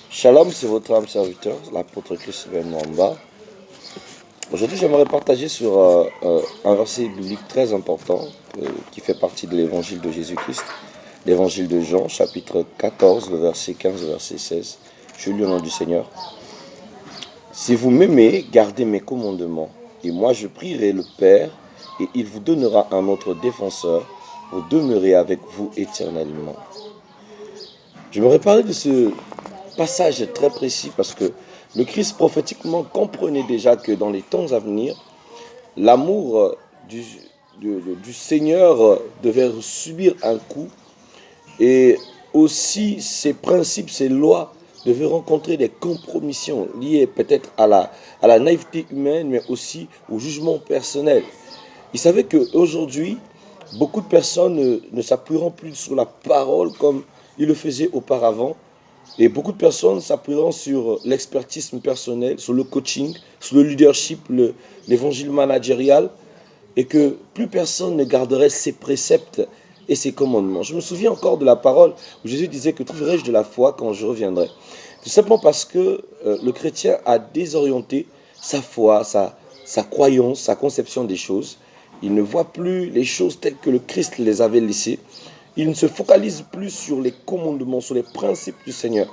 Shalom, c'est votre âme serviteur, l'apôtre Christ Ben Mwamba. Aujourd'hui, j'aimerais partager sur un verset biblique très important qui fait partie de l'évangile de Jésus-Christ, l'évangile de Jean, chapitre 14, le verset 15, le verset 16. Je lis au nom du Seigneur. Si vous m'aimez, gardez mes commandements, et moi je prierai le Père, et il vous donnera un autre défenseur pour demeurer avec vous éternellement. J'aimerais parler de ce passage très précis parce que le Christ prophétiquement comprenait déjà que dans les temps à venir, l'amour du Seigneur devait subir un coup et aussi ses principes, ses lois devaient rencontrer des compromissions liées peut-être à la naïveté humaine mais aussi au jugement personnel. Il savait qu'aujourd'hui, beaucoup de personnes ne s'appuieront plus sur la parole comme ils le faisaient auparavant. Et beaucoup de personnes s'appuieront sur l'expertise personnelle, sur le coaching, sur le leadership, l'évangile managérial, et que plus personne ne garderait ses préceptes et ses commandements. Je me souviens encore de la parole où Jésus disait que trouverai-je de la foi quand je reviendrai. Tout simplement parce que le chrétien a désorienté sa foi, sa croyance, sa conception des choses. Il ne voit plus les choses telles que le Christ les avait laissées. Il ne se focalise plus sur les commandements, sur les principes du Seigneur.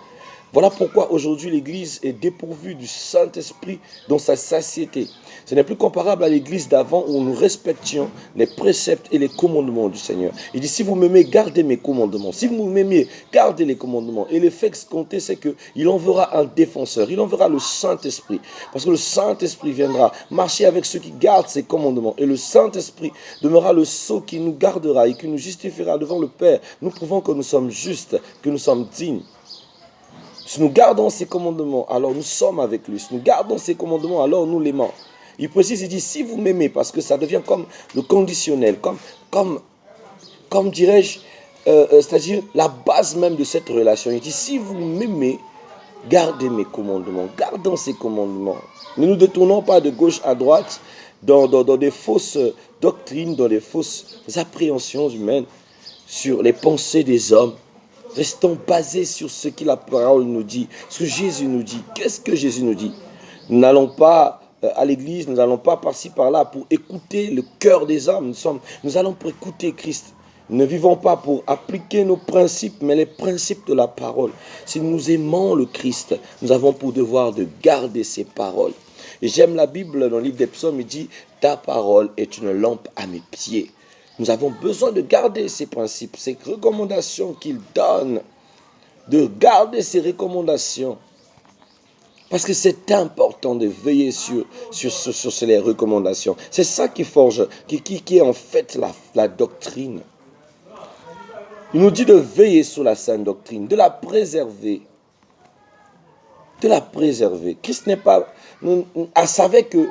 Voilà pourquoi aujourd'hui l'Église est dépourvue du Saint-Esprit dans sa satiété. Ce n'est plus comparable à l'Église d'avant où nous respections les préceptes et les commandements du Seigneur. Il dit, si vous m'aimez, gardez mes commandements. Si vous m'aimez, gardez les commandements. Et l'effet escompté, c'est qu'il enverra un défenseur. Il enverra le Saint-Esprit. Parce que le Saint-Esprit viendra marcher avec ceux qui gardent ses commandements. Et le Saint-Esprit demeurera le sceau qui nous gardera et qui nous justifiera devant le Père. Nous prouvons que nous sommes justes, que nous sommes dignes. Si nous gardons ses commandements, alors nous sommes avec lui. Si nous gardons ses commandements, alors nous l'aimons. Il précise, il dit, si vous m'aimez, parce que ça devient comme le conditionnel, comme dirais-je, c'est-à-dire la base même de cette relation. Il dit, si vous m'aimez, gardez mes commandements, gardons ces commandements. Ne nous détournons pas de gauche à droite dans des fausses doctrines, dans des fausses appréhensions humaines sur les pensées des hommes. Restons basés sur ce que la parole nous dit, ce que Jésus nous dit. Qu'est-ce que Jésus nous dit? Nous n'allons pas à l'église, nous n'allons pas par-ci, par-là pour écouter le cœur des hommes. Nous allons pour écouter Christ. Nous ne vivons pas pour appliquer nos principes, mais les principes de la parole. Si nous aimons le Christ, nous avons pour devoir de garder ses paroles. Et j'aime la Bible, dans le livre des psaumes, il dit « Ta parole est une lampe à mes pieds ». Nous avons besoin de garder ces principes, ces recommandations qu'il donne, de garder ces recommandations. Parce que c'est important de veiller sur les recommandations. C'est ça qui forge, qui est en fait la doctrine. Il nous dit de veiller sur la sainte doctrine, de la préserver. De la préserver. Christ n'est pas... Il savait que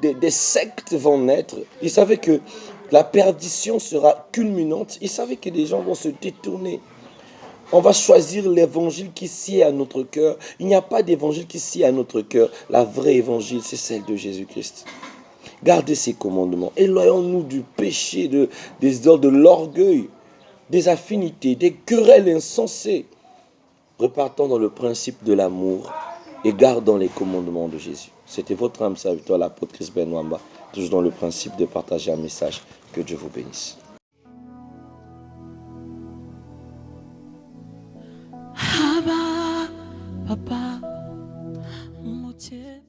des sectes vont naître. Il savait que la perdition sera culminante. Il savait que les gens vont se détourner. On va choisir l'évangile qui sied à notre cœur. Il n'y a pas d'évangile qui sied à notre cœur. La vraie évangile, c'est celle de Jésus-Christ. Gardez ses commandements. Éloignons-nous du péché, de l'orgueil, des affinités, des querelles insensées. Repartons dans le principe de l'amour et gardons les commandements de Jésus. C'était votre âme serviteur, l'apôtre Christ Ben Mwamba, toujours dans le principe de partager un message. Que Dieu vous bénisse.